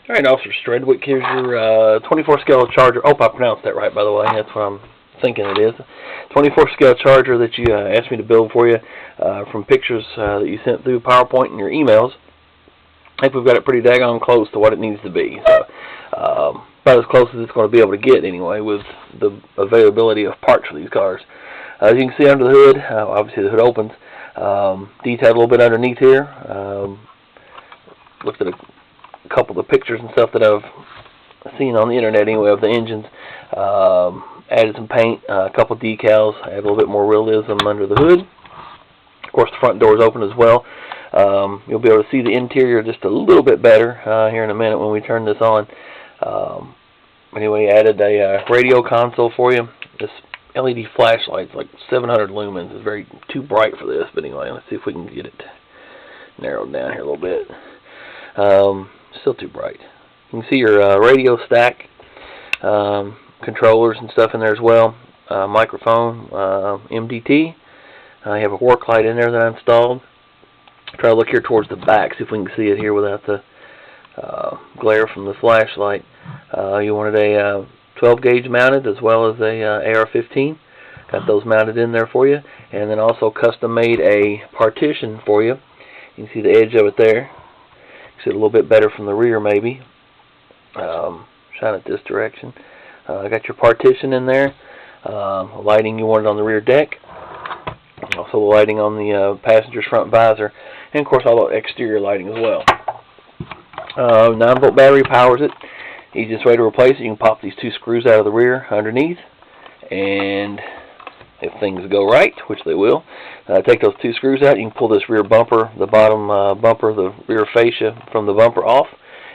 Alright, Officer Stredwick, here's your 24 scale charger. Oh, I pronounced that right, by the way. That's what I'm thinking it is. 24 scale charger that you asked me to build for you from pictures that you sent through PowerPoint and your emails. I think we've got it pretty daggone close to what it needs to be. So, about as close as it's going to be able to get anyway with the availability of parts for these cars. As you can see under the hood, obviously the hood opens. Detailed a little bit underneath here. Looked at a couple of the pictures and stuff that I've seen on the internet anyway of the engines. Added some paint, a couple of decals, add a little bit more realism under the hood. Of course, the front door is open as well. You'll be able to see the interior just a little bit better here in a minute when we turn this on. Anyway, added a radio console for you. This LED flashlight's like 700 lumens. It's very too bright for this, but anyway, let's see if we can get it narrowed down here a little bit. Still too bright. You can see your radio stack, controllers and stuff in there as well. Microphone, MDT. I have a worklight in there that I installed. Try to look here towards the back, see if we can see it here without the glare from the flashlight. You wanted a 12 gauge mounted as well as a AR-15. Got those mounted in there for you. And then also custom made a partition for you. You can see the edge of it there. See it a little bit better from the rear maybe. Shine it this direction. Got your partition in there. Lighting you wanted on the rear deck. Also the lighting on the passenger's front visor. And of course all the exterior lighting as well. 9-volt battery powers it. Easiest way to replace it, you can pop these two screws out of the rear underneath. And if things go right, which they will, take those two screws out. You can pull this rear bumper, the bottom bumper, the rear fascia from the bumper off,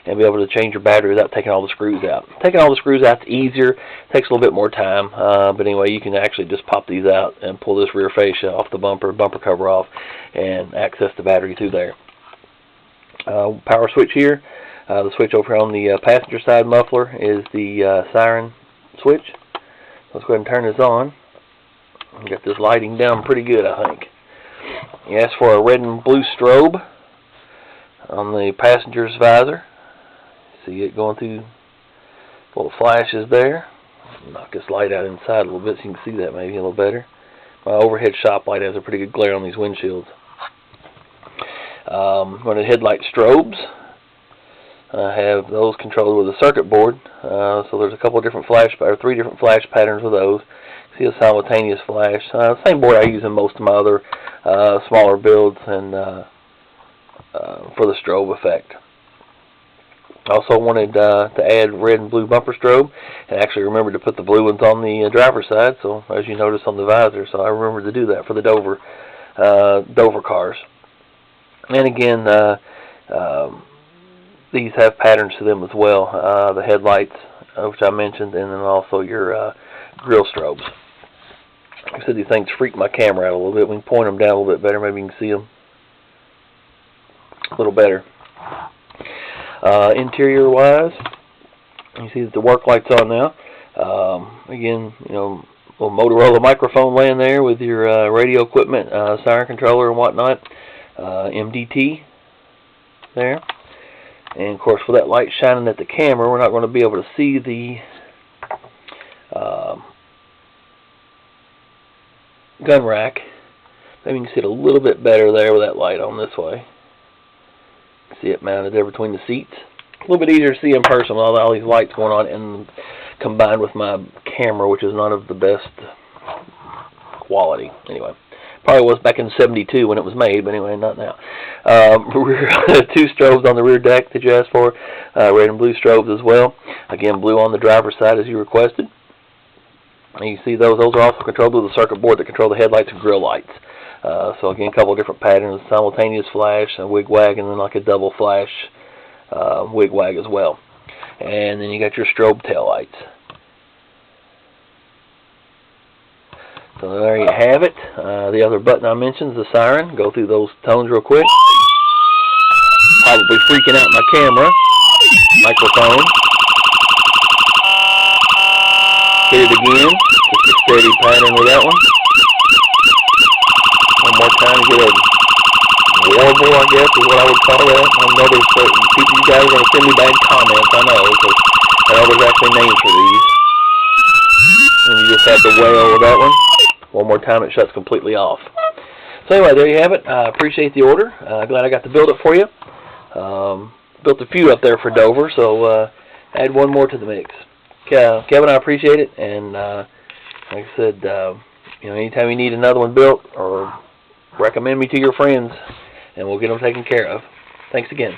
and be able to change your battery without taking all the screws out. Taking all the screws out is easier, takes a little bit more time, but anyway, you can actually just pop these out and pull this rear fascia off the bumper cover off, and access the battery through there. Power switch here. The switch over on the passenger side muffler is the Siren Switch. Let's go ahead and turn this on. Got this lighting down pretty good, I think. You asked for a red and blue strobe on the passenger's visor. See it going through little flashes there. Knock this light out inside a little bit so you can see that maybe a little better. My overhead shop light has a pretty good glare on these windshields. Running headlight strobes. I have those controlled with a circuit board. So there's a couple of different three different flash patterns with those. See a simultaneous flash. Same board I use in most of my other smaller builds and for the strobe effect. Also wanted to add red and blue bumper strobe, and actually remembered to put the blue ones on the driver's side, so as you notice on the visor, so I remembered to do that for the Dover cars. And again, these have patterns to them as well, the headlights, which I mentioned, and then also your grille strobes. Like I said, these things freak my camera out a little bit. We can point them down a little bit better, maybe you can see them a little better. Interior wise, you see that the work light's on now. Again, you know, little Motorola microphone laying there with your radio equipment, siren controller and whatnot. MDT there. And of course, with that light shining at the camera, we're not going to be able to see the gun rack. Maybe you can see it a little bit better there with that light on this way. See it mounted there between the seats. A little bit easier to see in person with all these lights going on, and combined with my camera, which is not of the best quality. Anyway, probably was back in '72 when it was made, but anyway, not now. Two strobes on the rear deck that you asked for, red and blue strobes as well. Again, blue on the driver's side as you requested. And you see those are also controlled with a circuit board that control the headlights and grille lights. So again, a couple of different patterns: simultaneous flash, a wig wag, and then like a double flash wig wag as well. And then you got your strobe tail lights. So there you have it. The other button I mentioned is the siren. Go through those tones real quick. Probably freaking out my camera. Microphone. Hit it again. Just a steady pattern with that one. One more time to get a warble, I guess is what I would call that. I know there's people, you guys are going to send me bad comments whale with that one. One more time, it shuts completely off. So anyway, there you have it. I appreciate the order. Glad I got to build it for you. Built a few up there for Dover, so add one more to the mix. Kevin, I appreciate it, and like I said, anytime you need another one built, or recommend me to your friends, and we'll get them taken care of. Thanks again.